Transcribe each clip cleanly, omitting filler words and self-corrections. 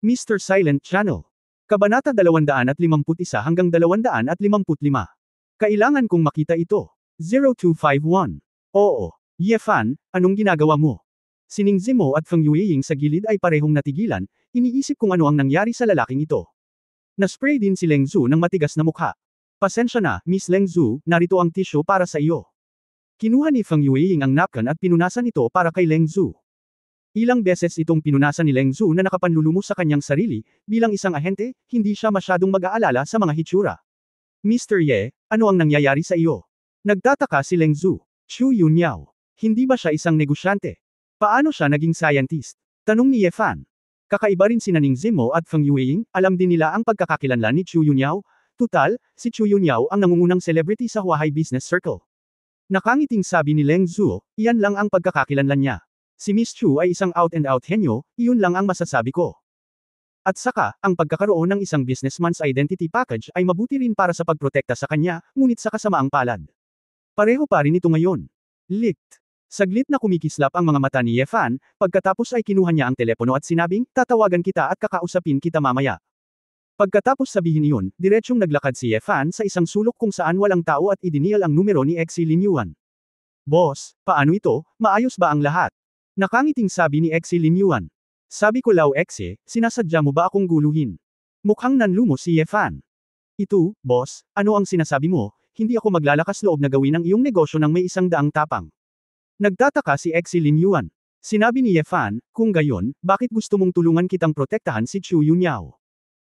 Mr. Silent Channel. Kabanata 251 hanggang 255. Kailangan kong makita ito. 0251. Oo. Ye Fan, anong ginagawa mo? Si Ning Zimo at Feng Yueying sa gilid ay parehong natigilan, iniisip kung ano ang nangyari sa lalaking ito. Naspray din si Leng Zhu ng matigas na mukha. Pasensya na, Miss Leng Zhu, narito ang tissue para sa iyo. Kinuha ni Feng Yueying ang napkin at pinunasan ito para kay Leng Zhu. Ilang beses itong pinunasan ni Leng Zhu na nakapanlulumo sa kanyang sarili, bilang isang ahente, hindi siya masyadong mag-aalala sa mga hitsura. Mr. Ye, ano ang nangyayari sa iyo? Nagtataka si Leng Zhu. Chu Yunyao. Hindi ba siya isang negosyante? Paano siya naging scientist? Tanong ni Ye Fan. Kakaiba rin si Ning Zimo at Feng Yueying, alam din nila ang pagkakakilanlan ni Chu Yunyao. Tutal, si Chu Yunyao ang nangungunang celebrity sa Huahai Business Circle. Nakangiting sabi ni Leng Zhu, iyan lang ang pagkakakilanlan niya. Si Miss Chu ay isang out-and-out henyo, iyon lang ang masasabi ko. At saka, ang pagkakaroon ng isang businessman's identity package ay mabuti rin para sa pagprotekta sa kanya, ngunit sa kasamaang palad. Pareho pa rin ito ngayon. Leaked. Saglit na kumikislap ang mga mata ni Ye Fan, pagkatapos ay kinuha niya ang telepono at sinabing, tatawagan kita at kakausapin kita mamaya. Pagkatapos sabihin iyon, diretsong naglakad si Ye Fan sa isang sulok kung saan walang tao at idinial ang numero ni Xi Lin Yuan. Boss, paano ito, maayos ba ang lahat? Nakangiting sabi ni Xi Lin Yuan. Sabi ko Lao Xi, sinasadya mo ba akong guluhin? Mukhang nanlumo si Ye Fan. Ito, boss, ano ang sinasabi mo, hindi ako maglalakas loob na gawin ang iyong negosyo ng may 100 tapang. Nagtataka si Xi Lin Yuan. Sinabi ni Ye Fan, kung gayon, bakit gusto mong tulungan kitang protektahan si Chu Yunyao?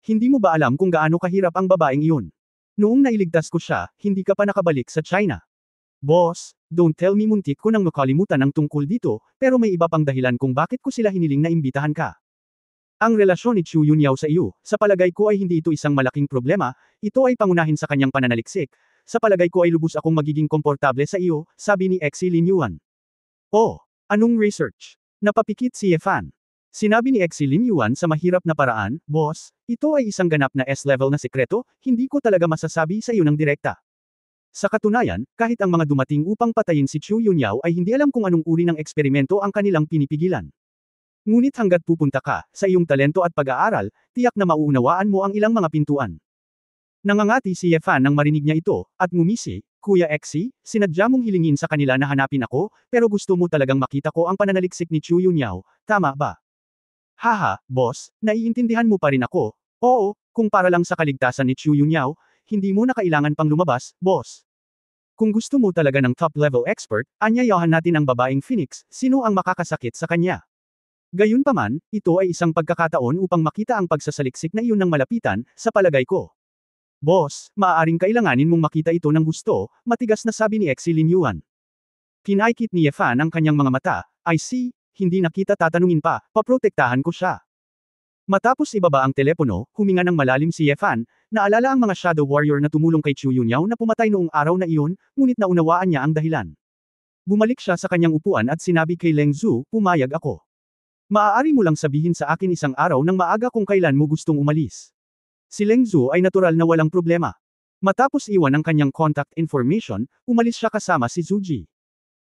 Hindi mo ba alam kung gaano kahirap ang babaeng iyon? Noong nailigtas ko siya, hindi ka pa nakabalik sa China. Boss, don't tell me muntik ko nang makalimutan ang tungkol dito, pero may iba pang dahilan kung bakit ko sila hiniling na imbitahan ka. Ang relasyon ni Chu Yunyao sa iyo, sa palagay ko ay hindi ito isang malaking problema, ito ay pangunahin sa kanyang pananaliksik. Sa palagay ko ay lubos akong magiging komportable sa iyo, sabi ni Xi Lin Yuan. Oh, anong research? Napapikit si Ye Fan. Sinabi ni Xi Lin Yuan sa mahirap na paraan, boss, ito ay isang ganap na S-level na sekreto, hindi ko talaga masasabi sa iyo ng direkta. Sa katunayan, kahit ang mga dumating upang patayin si Chu Yunyao ay hindi alam kung anong uri ng eksperimento ang kanilang pinipigilan. Ngunit hanggat pupunta ka, sa iyong talento at pag-aaral, tiyak na mauunawaan mo ang ilang mga pintuan. Nangangati si Ye Fan nang marinig niya ito, at ngumisi, Kuya Xi, sinadya mong hilingin sa kanila na hanapin ako, pero gusto mo talagang makita ko ang pananaliksik ni Chu Yunyao, tama ba? Haha, boss, naiintindihan mo pa rin ako. Oo, kung para lang sa kaligtasan ni Chu Yunyao, hindi mo na kailangan pang lumabas, boss. Kung gusto mo talaga ng top-level expert, anyayahan natin ang babaeng Phoenix, sino ang makakasakit sa kanya. Gayunpaman, ito ay isang pagkakataon upang makita ang pagsasaliksik na iyon ng malapitan, sa palagay ko. Boss, maaaring kailanganin mong makita ito ng gusto, matigas na sabi ni Xi Lin Yuan. Pinaikit ni Ye Fan ang kanyang mga mata, I see, hindi na kita tatanungin pa, paprotektahan ko siya. Matapos ibaba ang telepono, huminga ng malalim si Ye Fan, naalala ang mga Shadow Warrior na tumulong kay Chu Yunyao na pumatay noong araw na iyon, ngunit naunawaan niya ang dahilan. Bumalik siya sa kanyang upuan at sinabi kay Leng Zhu, pumayag ako. Maaari mo lang sabihin sa akin isang araw ng maaga kung kailan mo gustong umalis. Si Leng Zhu ay natural na walang problema. Matapos iwan ang kanyang contact information, umalis siya kasama si Zhu Ji.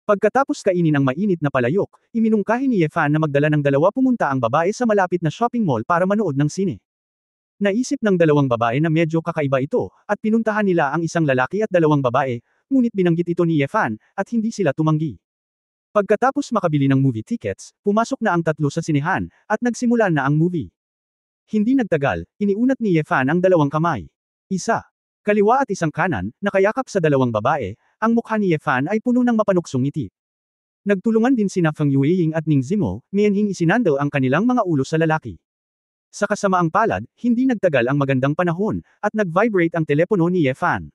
Pagkatapos kainin ang mainit na palayok, iminungkahi ni Ye Fan na magdala ng 2 pumunta ang babae sa malapit na shopping mall para manood ng sine. Naisip ng 2 babae na medyo kakaiba ito, at pinuntahan nila ang isang lalaki at 2 babae, ngunit binanggit ito ni Ye Fan, at hindi sila tumanggi. Pagkatapos makabili ng movie tickets, pumasok na ang 3 sa sinehan, at nagsimula na ang movie. Hindi nagtagal, iniunat ni Ye Fan ang 2 kamay. Isa. Kaliwa at isang kanan, nakayakap sa 2 babae, ang mukha ni Ye Fan ay puno ng mapanuksong ngiti. Nagtulungan din sina Feng Yueying at Ning Zimo, miyanhing isinandal ang kanilang mga ulo sa lalaki. Sa kasamaang palad, hindi nagtagal ang magandang panahon, at nag-vibrate ang telepono ni Ye Fan.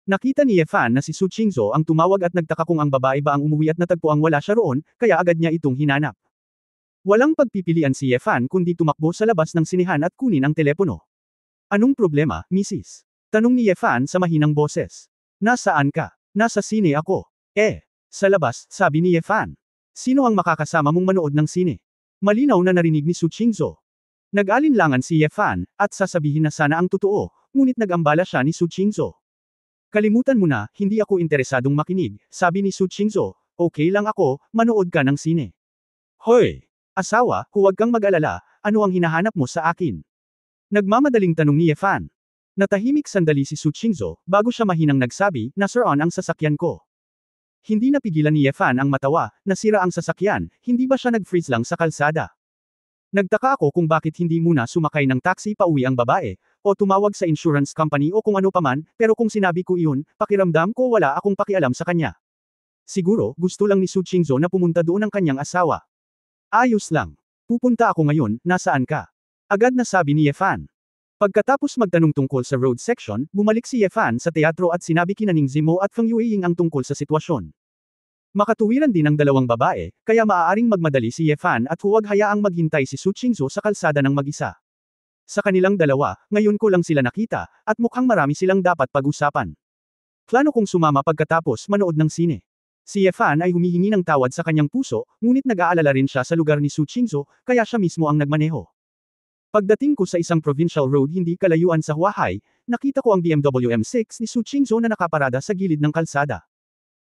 Nakita ni Ye Fan na si Su Qingzhou ang tumawag at nagtaka kung ang babae ba ang umuwi at natagpuang wala siya roon, kaya agad niya itong hinanap. Walang pagpipilian si Ye Fan kundi tumakbo sa labas ng sinehan at kunin ang telepono. Anong problema, Mrs.? Tanong ni Ye Fan sa mahinang boses. Nasaan ka? Nasa sine ako. Sa labas, sabi ni Ye Fan. Sino ang makakasama mong manood ng sine? Malinaw na narinig ni Su Qingzhou. Nag-alinlangan si Ye Fan, at sasabihin na sana ang totoo, ngunit nag-ambala siya ni Su Qingzhou. Kalimutan mo na, hindi ako interesadong makinig, sabi ni Su Qingzhou, okay lang ako, manood ka ng sine. Hoy! Asawa, huwag kang mag-alala, ano ang hinahanap mo sa akin? Nagmamadaling tanong ni Yefan. Natahimik sandali si Su Qingzhou, bago siya mahinang nagsabi, nasaan ang sasakyan ko? Hindi napigilan ni Yefan ang matawa, nasira ang sasakyan, hindi ba siya nag-freeze lang sa kalsada? Nagtaka ako kung bakit hindi muna sumakay ng taxi pauwi ang babae, o tumawag sa insurance company o kung ano paman, pero kung sinabi ko iyon, pakiramdam ko wala akong pakialam sa kanya. Siguro, gusto lang ni Su Qingzhou na pumunta doon ang kanyang asawa. Ayos lang. Pupunta ako ngayon, nasaan ka? Agad na sabi ni Yefan. Pagkatapos magtanong tungkol sa road section, bumalik si Yefan sa teatro at sinabi kina Ning Zimo at Feng Yueying ang tungkol sa sitwasyon. Makatuwiran din ang dalawang babae, kaya maaaring magmadali si Yefan at huwag hayaang maghintay si Su Qingzhou sa kalsada ng mag-isa. Sa kanilang dalawa, ngayon ko lang sila nakita, at mukhang marami silang dapat pag-usapan. Plano kong sumama pagkatapos manood ng sine. Si Yefan ay humihingi ng tawad sa kanyang puso, ngunit nag-aalala rin siya sa lugar ni Su Qingzhou, kaya siya mismo ang nagmaneho. Pagdating ko sa isang provincial road hindi kalayuan sa Huahai, nakita ko ang BMW M6 ni Su Qingzhou na nakaparada sa gilid ng kalsada.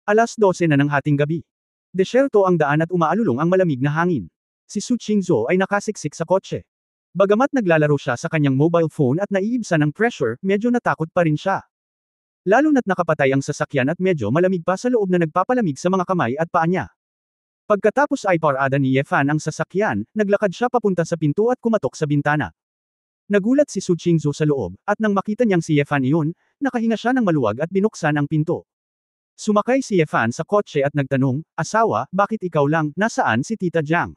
Alas 12 na ng hating gabi. Desyerto ang daan at umaalulong ang malamig na hangin. Si Su Qingzhou ay nakasiksik sa kotse. Bagamat naglalaro siya sa kanyang mobile phone at naiibsan ng pressure, medyo natakot pa rin siya. Lalo na't nakapatay ang sasakyan at medyo malamig pa sa loob na nagpapalamig sa mga kamay at paa niya. Pagkatapos ay parada ni Yefan ang sasakyan, naglakad siya papunta sa pinto at kumatok sa bintana. Nagulat si Su Qingzhou sa loob, at nang makita niyang si Yefan iyon, nakahinga siya ng maluwag at binuksan ang pinto. Sumakay si Yefan sa kotse at nagtanong, asawa, bakit ikaw lang, nasaan si Tita Jiang?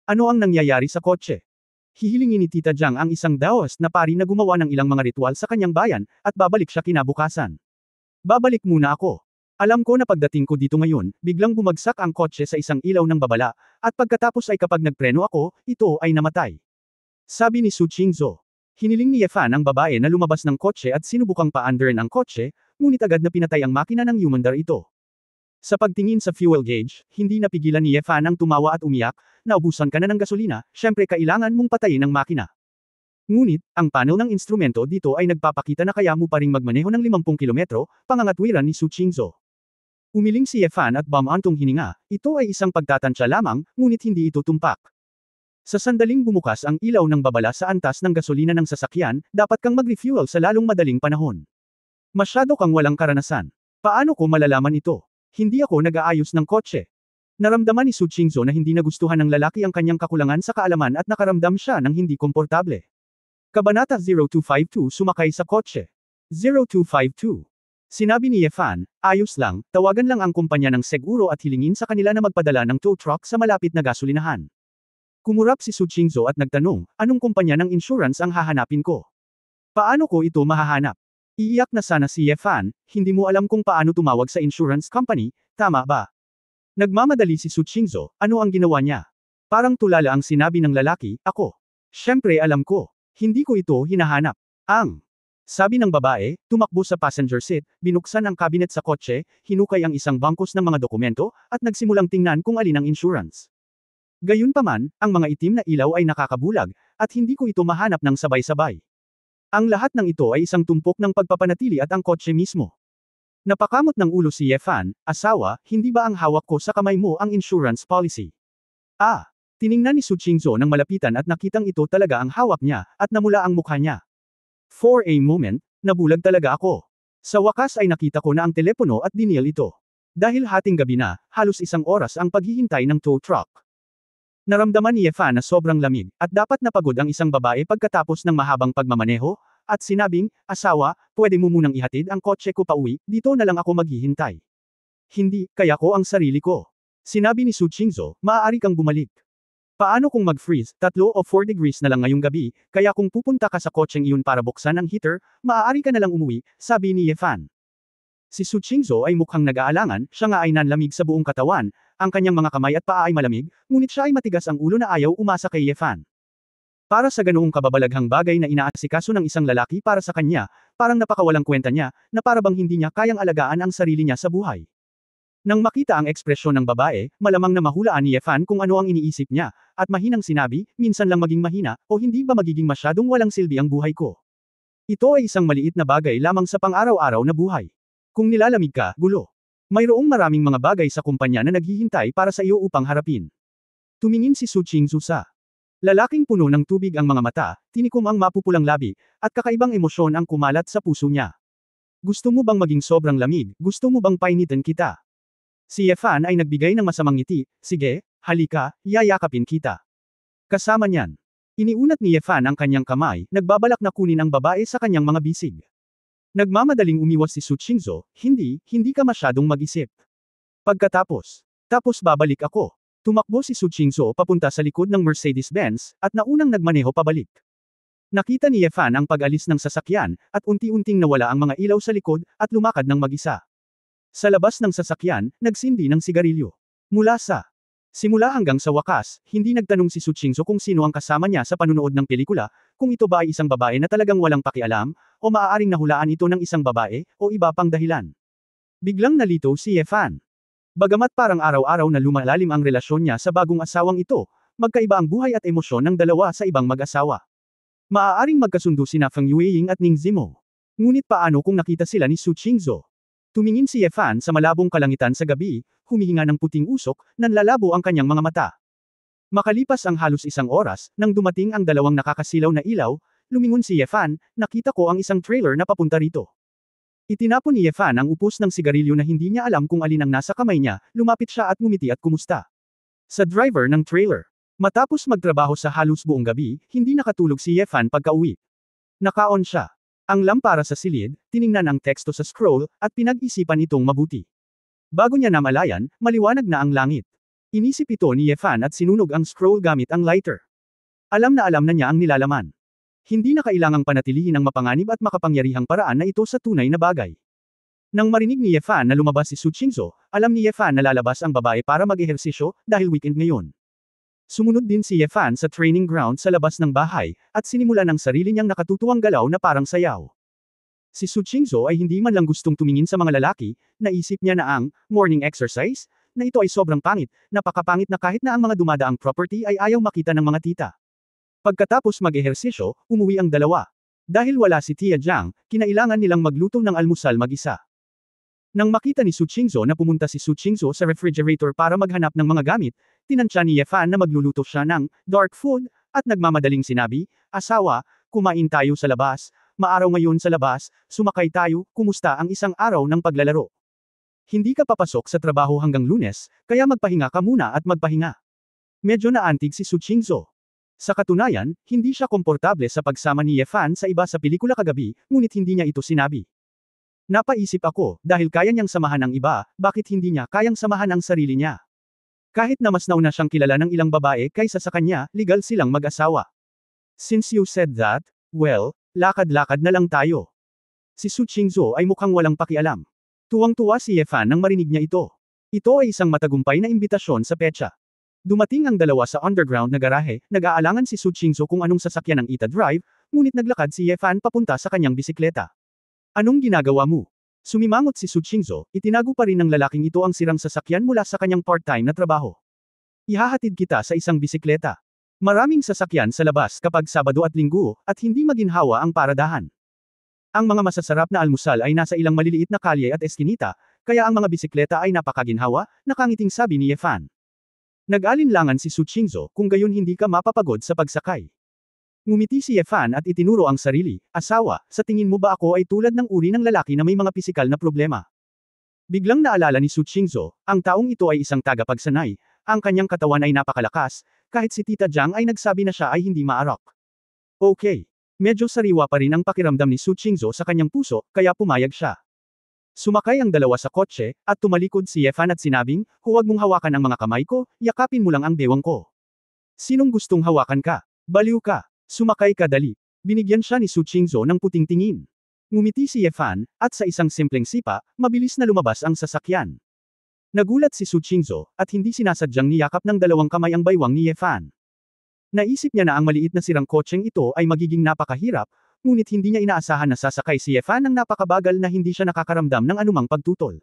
Ano ang nangyayari sa kotse? Hihilingin ni Tita Jiang ang isang Daoist na pari na gumawa ng ilang mga ritual sa kanyang bayan, at babalik siya kinabukasan. Babalik muna ako. Alam ko na pagdating ko dito ngayon, biglang bumagsak ang kotse sa isang ilaw ng babala, at pagkatapos ay kapag nagpreno ako, ito ay namatay. Sabi ni Su Qingzhou. Hiniling ni Yefan ang babae na lumabas ng kotse at sinubukang pa-undern ang kotse, ngunit agad na pinatay ang makina ng humandar ito. Sa pagtingin sa fuel gauge, hindi napigilan ni Yefan ang tumawa at umiyak, naubusan ka na ng gasolina, syempre kailangan mong patayin ang makina. Ngunit, ang panel ng instrumento dito ay nagpapakita na kaya mo pa ring magmaneho ng 50 kilometro, pangangatwiran ni Su Qingzhou. Umiling si Yefan at bumantong hininga, ito ay isang pagtatansya lamang, ngunit hindi ito tumpak. Sa sandaling bumukas ang ilaw ng babala sa antas ng gasolina ng sasakyan, dapat kang mag-refuel sa lalong madaling panahon. Masyado kang walang karanasan. Paano ko malalaman ito? Hindi ako nag-aayos ng kotse. Naramdaman ni Su Qingzhou na hindi nagustuhan ng lalaki ang kanyang kakulangan sa kaalaman at nakaramdam siya ng hindi komportable. Kabanata 0252 Sumakay sa kotse. 0252. Sinabi ni Yefan, ayos lang, tawagan lang ang kumpanya ng seguro at hilingin sa kanila na magpadala ng tow truck sa malapit na gasolinahan. Kumurap si Su Qingzhou at nagtanong, anong kumpanya ng insurance ang hahanapin ko? Paano ko ito mahahanap? Iiyak na sana si Yefan, hindi mo alam kung paano tumawag sa insurance company, tama ba? Nagmamadali si Su Qingzhou, ano ang ginawa niya? Parang tulala ang sinabi ng lalaki, ako. Syempre alam ko. Hindi ko ito hinahanap. Sabi ng babae, tumakbo sa passenger seat, binuksan ang cabinet sa kotse, hinukay ang isang bangkos ng mga dokumento, at nagsimulang tingnan kung alin ang insurance. Gayunpaman, ang mga itim na ilaw ay nakakabulag, at hindi ko ito mahanap ng sabay-sabay. Ang lahat ng ito ay isang tumpok ng pagpapanatili at ang kotse mismo. Napakamot ng ulo si Yefan, asawa, hindi ba ang hawak ko sa kamay mo ang insurance policy? Tiningnan ni Su Qingzhou ng malapitan at nakitang ito talaga ang hawak niya, at namula ang mukha niya. For a moment, nabulag talaga ako. Sa wakas ay nakita ko na ang telepono at dinil ito. Dahil hating gabi na, halos isang oras ang paghihintay ng tow truck. Naramdaman ni Yefan na sobrang lamig, at dapat napagod ang isang babae pagkatapos ng mahabang pagmamaneho, at sinabing, asawa, pwede mo munang ihatid ang kotse ko pauwi, dito na lang ako maghihintay. Hindi, kaya ko ang sarili ko. Sinabi ni Su Qingzhou, maaari kang bumalik. Paano kung mag-freeze, 3 o 4 degrees na lang ngayong gabi, kaya kung pupunta ka sa kotseng iyon para buksan ang heater, maaari ka na lang umuwi, sabi ni Yefan. Si Su Qingzhou ay mukhang nag-aalangan, siya nga ay nanlamig sa buong katawan, ang kanyang mga kamay at paa ay malamig, ngunit siya ay matigas ang ulo na ayaw umasa kay Yefan. Para sa ganoong kababalaghang bagay na inaasikaso ng isang lalaki para sa kanya, parang napakawalang kwenta niya, na para bang hindi niya kayang alagaan ang sarili niya sa buhay. Nang makita ang ekspresyon ng babae, malamang na mahulaan ni Yefan kung ano ang iniisip niya, at mahinang sinabi, minsan lang maging mahina, o hindi ba magiging masyadong walang silbi ang buhay ko? Ito ay isang maliit na bagay lamang sa pang-araw-araw na buhay. Kung nilalamig ka, gulo. Mayroong maraming mga bagay sa kumpanya na naghihintay para sa iyo upang harapin. Tumingin si Su Qingzhou sa Lalaking puno ng tubig ang mga mata, tinikom ang mapupulang labi, at kakaibang emosyon ang kumalat sa puso niya. Gusto mo bang maging sobrang lamig? Gusto mo bang painitin kita? Si Yefan ay nagbigay ng masamang ngiti, sige, halika, yayakapin kita. Kasama niyan. Iniunat ni Yefan ang kanyang kamay, nagbabalak na kunin ang babae sa kanyang mga bisig. Nagmamadaling umiwas si Su Qingzhou, hindi ka masyadong mag-isip. Tapos babalik ako. Tumakbo si Su Qingzhou papunta sa likod ng Mercedes-Benz, at naunang nagmaneho pabalik. Nakita ni Yefan ang pag-alis ng sasakyan, at unti-unting nawala ang mga ilaw sa likod, at lumakad ng mag-isa. Sa labas ng sasakyan, nagsindi ng sigarilyo. Simula hanggang sa wakas, hindi nagtanong si Su Qingzhou kung sino ang kasama niya sa panunood ng pelikula, kung ito ba ay isang babae na talagang walang pakialam, o maaaring nahulaan ito ng isang babae, o iba pang dahilan. Biglang nalito si Yefan. Bagamat parang araw-araw na lumalalim ang relasyon niya sa bagong asawang ito, magkaiba ang buhay at emosyon ng dalawa sa ibang mag-asawa. Maaaring magkasundo sina Feng Yueying at Ning Zimo. Ngunit paano kung nakita sila ni Su Qingzhou? Tumingin si Yefan sa malabong kalangitan sa gabi, humihinga ng puting usok, nanlalabo ang kanyang mga mata. Makalipas ang halos isang oras, nang dumating ang dalawang nakakasilaw na ilaw, lumingon si Yefan, nakita ko ang isang trailer na papunta rito. Itinapon ni Yefan ang upos ng sigarilyo na hindi niya alam kung alin ang nasa kamay niya, lumapit siya at ngumiti at kumusta. Sa driver ng trailer. Matapos magtrabaho sa halos buong gabi, hindi nakatulog si Yefan pagka-uwi. Naka-on siya. Ang lampara sa silid, tiningnan ang teksto sa scroll, at pinag-isipan itong mabuti. Bago niya namalayan, maliwanag na ang langit. Inisip ito ni Yefan at sinunog ang scroll gamit ang lighter. Alam na niya ang nilalaman. Hindi na kailangang panatilihin ang mapanganib at makapangyarihang paraan na ito sa tunay na bagay. Nang marinig ni Yefan na lumabas si Su Qingzhou, alam ni Yefan na lalabas ang babae para mag-ehersisyo, dahil weekend ngayon. Sumunod din si Yefan sa training ground sa labas ng bahay, at sinimula ng sarili niyang nakatutuwang galaw na parang sayaw. Si Su Qingzhou ay hindi man lang gustong tumingin sa mga lalaki, naisip niya na ang morning exercise, na ito ay sobrang pangit, napakapangit na kahit na ang mga dumadaang property ay ayaw makita ng mga tita. Pagkatapos mag-ehersisyo, umuwi ang dalawa. Dahil wala si Tia Jiang, kinailangan nilang magluto ng almusal mag-isa. Nang makita ni Su Qingzhou na pumunta si Su Qingzhou sa refrigerator para maghanap ng mga gamit, tinansya ni Yefan na magluluto siya ng dark food, at nagmamadaling sinabi, asawa, kumain tayo sa labas, maaraw ngayon sa labas, sumakay tayo, kumusta ang isang araw ng paglalaro. Hindi ka papasok sa trabaho hanggang Lunes, kaya magpahinga ka muna at magpahinga. Medyo naantig si Su Qingzhou. Sa katunayan, hindi siya komportable sa pagsama ni Yefan sa iba sa pelikula kagabi, ngunit hindi niya ito sinabi. Napaisip ako, dahil kaya niyang samahan ang iba, bakit hindi niya kayang samahan ang sarili niya? Kahit na mas nauna siyang kilala ng ilang babae kaysa sa kanya, legal silang mag-asawa. Since you said that, well, lakad-lakad na lang tayo. Si Su Qingzhou ay mukhang walang pakialam. Tuwang-tuwa si Yefan nang marinig niya ito. Ito ay isang matagumpay na imbitasyon sa petsa. Dumating ang dalawa sa underground na garahe, nag-aalangan si Su Qingzhou kung anong sasakyan ang Ita Drive, ngunit naglakad si Yefan papunta sa kanyang bisikleta. Anong ginagawa mo? Sumimangot si Su Qingzhou, itinago pa rin ng lalaking ito ang sirang sasakyan mula sa kanyang part-time na trabaho. Ihahatid kita sa isang bisikleta. Maraming sasakyan sa labas kapag Sabado at Linggo, at hindi maginhawa ang paradahan. Ang mga masasarap na almusal ay nasa ilang maliliit na kalye at eskinita, kaya ang mga bisikleta ay napakaginhawa, nakangiting sabi ni Yefan. Nag-alinlangan si Su Qingzhou, kung gayon hindi ka mapapagod sa pagsakay. Ngumiti si Yefan at itinuro ang sarili, asawa, sa tingin mo ba ako ay tulad ng uri ng lalaki na may mga pisikal na problema? Biglang naalala ni Su Qingzhou, ang taong ito ay isang tagapagsanay, ang kanyang katawan ay napakalakas, kahit si Tita Jiang ay nagsabi na siya ay hindi maarok. Okay. Medyo sariwa pa rin ang pakiramdam ni Su Qingzhou sa kanyang puso, kaya pumayag siya. Sumakay ang dalawa sa kotse, at tumalikod si Yefan at sinabing, huwag mong hawakan ang mga kamay ko, yakapin mo lang ang bewang ko. Sinong gustong hawakan ka? Baliw ka. Sumakay ka dali. Binigyan siya ni Su Qingzhou ng puting tingin. Ngumiti si Yefan, at sa isang simpleng sipa, mabilis na lumabas ang sasakyan. Nagulat si Su Qingzhou, at hindi sinasadyang niyakap ng dalawang kamay ang baywang ni Yefan. Naisip niya na ang maliit na sirang kotseng ito ay magiging napakahirap, ngunit hindi niya inaasahan na sasakay si Yefan ng napakabagal na hindi siya nakakaramdam ng anumang pagtutol.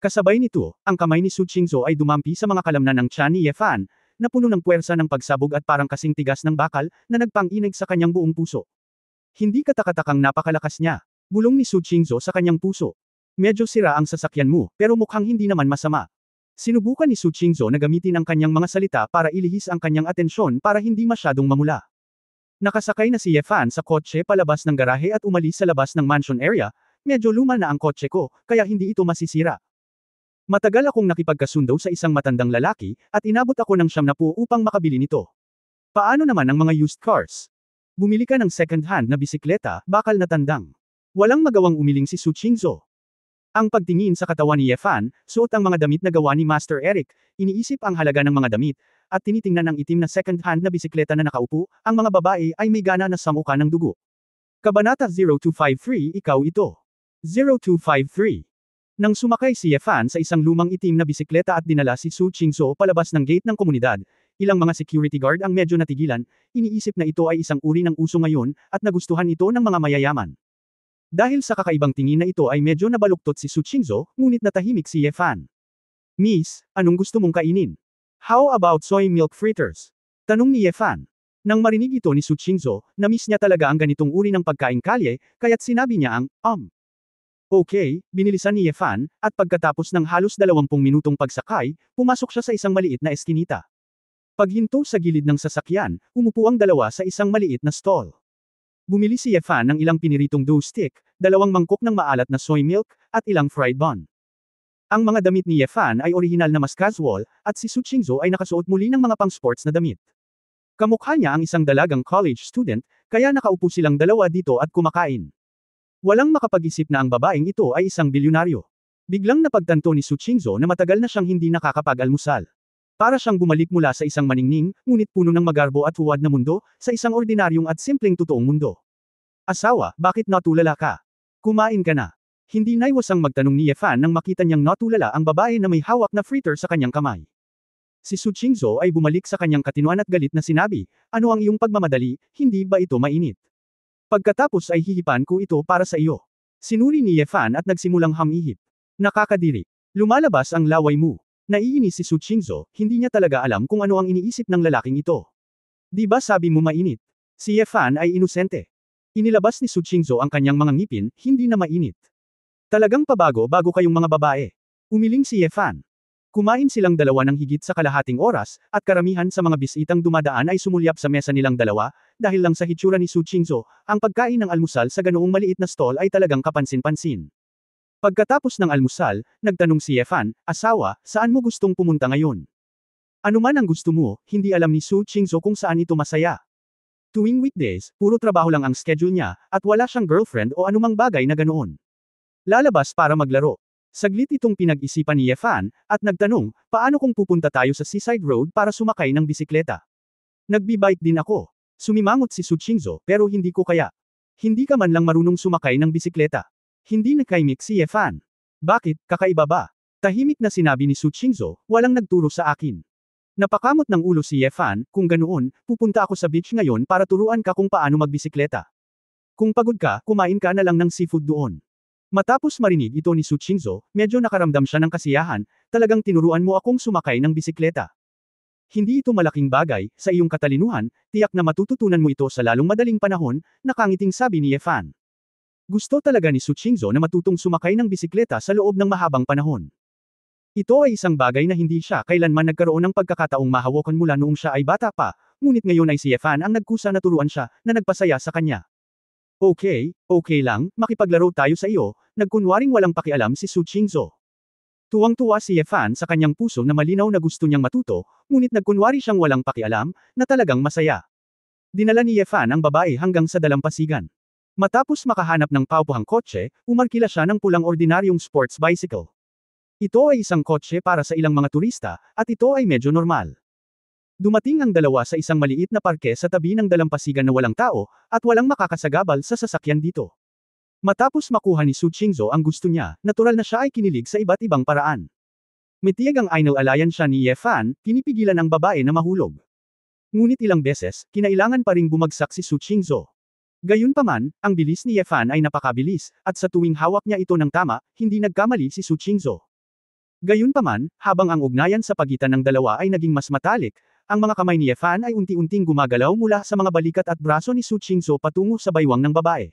Kasabay nito, ang kamay ni Su Qingzhou ay dumampi sa mga kalamnan ng tiyan ni Yefan, na puno ng puwersa ng pagsabog at parang kasing tigas ng bakal, na nagpang-inig sa kanyang buong puso. Hindi katakatakang napakalakas niya. Bulong ni Su Qingzhou sa kanyang puso. Medyo sira ang sasakyan mo, pero mukhang hindi naman masama. Sinubukan ni Su Qingzhou na gamitin ang kanyang mga salita para ilihis ang kanyang atensyon para hindi masyadong mamula. Nakasakay na si Ye Fan sa kotse palabas ng garahe at umalis sa labas ng mansion area. Medyo luma na ang kotse ko, kaya hindi ito masisira. Matagal akong nakipagkasundo sa isang matandang lalaki, at inabot ako ng 70 upang makabili nito. Paano naman ang mga used cars? Bumili ka ng second-hand na bisikleta, bakal na tandang. Walang magawang umiling si Su Qingzhou. Ang pagtingin sa katawan ni Ye Fan, suot ang mga damit na gawa ni Master Eric, iniisip ang halaga ng mga damit, at tinitingnan ang itim na second-hand na bisikleta na nakaupo, ang mga babae ay may gana na samuka ng dugo. Kabanata 0253 Ikaw ito. 0253. Nang sumakay si Ye Fan sa isang lumang itim na bisikleta at dinala si Su Qingzhou palabas ng gate ng komunidad, ilang mga security guard ang medyo natigilan, iniisip na ito ay isang uri ng uso ngayon, at nagustuhan ito ng mga mayayaman. Dahil sa kakaibang tingin na ito ay medyo nabaluktot si Su Qingzhou, ngunit natahimik si Ye Fan. Miss, anong gusto mong kainin? How about soy milk fritters? Tanong ni Ye Fan. Nang marinig ito ni Su Qingzhou, na-miss niya talaga ang ganitong uri ng pagkain kalye, kaya't sinabi niya ang, Okay, binilisan ni Ye Fan, at pagkatapos ng halos 20 minutong pagsakay, pumasok siya sa isang maliit na eskinita. Paghinto sa gilid ng sasakyan, umupo ang dalawa sa isang maliit na stall. Bumili si Ye Fan ng ilang piniritong dough stick, 2 mangkok ng maalat na soy milk, at ilang fried bun. Ang mga damit ni Ye Fan ay orihinal na mas casual, at si Su Qingzhou ay nakasuot muli ng mga pang-sports na damit. Kamukha niya ang isang dalagang college student, kaya nakaupo silang dalawa dito at kumakain. Walang makapag-isip na ang babaeng ito ay isang bilyonaryo. Biglang napagtanto ni Su Qingzhou na matagal na siyang hindi nakakapag-almusal. Para siyang bumalik mula sa isang maningning, ngunit puno ng magarbo at huwad na mundo, sa isang ordinaryong at simpleng totoong mundo. Asawa, bakit natulala ka? Kumain ka na. Hindi naiwasang magtanong ni Ye Fan nang makita niyang natulala ang babae na may hawak na fritter sa kanyang kamay. Si Su Qingzhou ay bumalik sa kanyang katinuan at galit na sinabi, ano ang iyong pagmamadali, hindi ba ito mainit? Pagkatapos ay hihipan ko ito para sa iyo. Sinuri ni Ye Fan at nagsimulang hamihip. Nakakadiri. Lumalabas ang laway mo. Naiinis si Su Qingzhou, hindi niya talaga alam kung ano ang iniisip ng lalaking ito. Di ba sabi mo mainit? Si Ye Fan ay inosente. Inilabas ni Su Qingzhou ang kanyang mga ngipin, hindi na mainit. Talagang bago kayong mga babae. Umiling si Ye Fan. Kumain silang dalawa ng higit sa kalahating oras, at karamihan sa mga bisitang dumadaan ay sumulyap sa mesa nilang dalawa, dahil lang sa hitsura ni Su Qingzhou, ang pagkain ng almusal sa ganoong maliit na stall ay talagang kapansin-pansin. Pagkatapos ng almusal, nagtanong si Ye Fan, asawa, saan mo gustong pumunta ngayon? Ano man ang gusto mo, hindi alam ni Su Qingzhou kung saan ito masaya. Tuwing weekdays, puro trabaho lang ang schedule niya, at wala siyang girlfriend o anumang bagay na ganoon. Lalabas para maglaro. Saglit itong pinag-isipan ni Ye Fan, at nagtanong, paano kung pupunta tayo sa seaside road para sumakay ng bisikleta? Nagbi-bike din ako. Sumimangot si Su Qingzhou, pero hindi ko kaya. Hindi ka man lang marunong sumakay ng bisikleta. Hindi nagkaimik si Ye Fan. Bakit, kakaiba ba? Tahimik na sinabi ni Su Qingzhou, walang nagturo sa akin. Napakamot ng ulo si Ye Fan, kung ganoon, pupunta ako sa beach ngayon para turuan ka kung paano magbisikleta. Kung pagod ka, kumain ka na lang ng seafood doon. Matapos marinig ito ni Su Qingzhou, medyo nakaramdam siya ng kasiyahan, talagang tinuruan mo akong sumakay ng bisikleta. Hindi ito malaking bagay, sa iyong katalinuhan, tiyak na matututunan mo ito sa lalong madaling panahon, nakangiting sabi ni Ye Fan. Gusto talaga ni Su Qingzhou na matutong sumakay ng bisikleta sa loob ng mahabang panahon. Ito ay isang bagay na hindi siya kailanman nagkaroon ng pagkakataong mahawakan mula noong siya ay bata pa, ngunit ngayon ay si Ye Fan ang nagkusa na turuan siya, na nagpasaya sa kanya. Okay lang, makipaglaro tayo sa iyo, nagkunwaring walang pakialam si Su Qingzhou. Tuwang-tuwa si Ye Fan sa kanyang puso na malinaw na gusto niyang matuto, ngunit nagkunwari siyang walang pakialam, na talagang masaya. Dinala ni Ye Fan ang babae hanggang sa dalampasigan. Matapos makahanap ng paupuhang kotse, umarkila siya ng pulang ordinaryong sports bicycle. Ito ay isang kotse para sa ilang mga turista, at ito ay medyo normal. Dumating ang dalawa sa isang maliit na parke sa tabi ng dalampasigan na walang tao, at walang makakasagabal sa sasakyan dito. Matapos makuha ni Su Qingzhou ang gusto niya, natural na siya ay kinilig sa iba't ibang paraan. Mitiyag ang inalalayan siya ni Ye Fan, pinipigilan ang babae na mahulog. Ngunit ilang beses, kinailangan pa ring bumagsak si Su Qingzhou. Gayunpaman, ang bilis ni Ye Fan ay napakabilis, at sa tuwing hawak niya ito ng tama, hindi nagkamali si Su Qingzhou. Gayunpaman, habang ang ugnayan sa pagitan ng dalawa ay naging mas matalik, ang mga kamay ni Ye Fan ay unti-unting gumagalaw mula sa mga balikat at braso ni Su Qingzhou patungo sa baywang ng babae.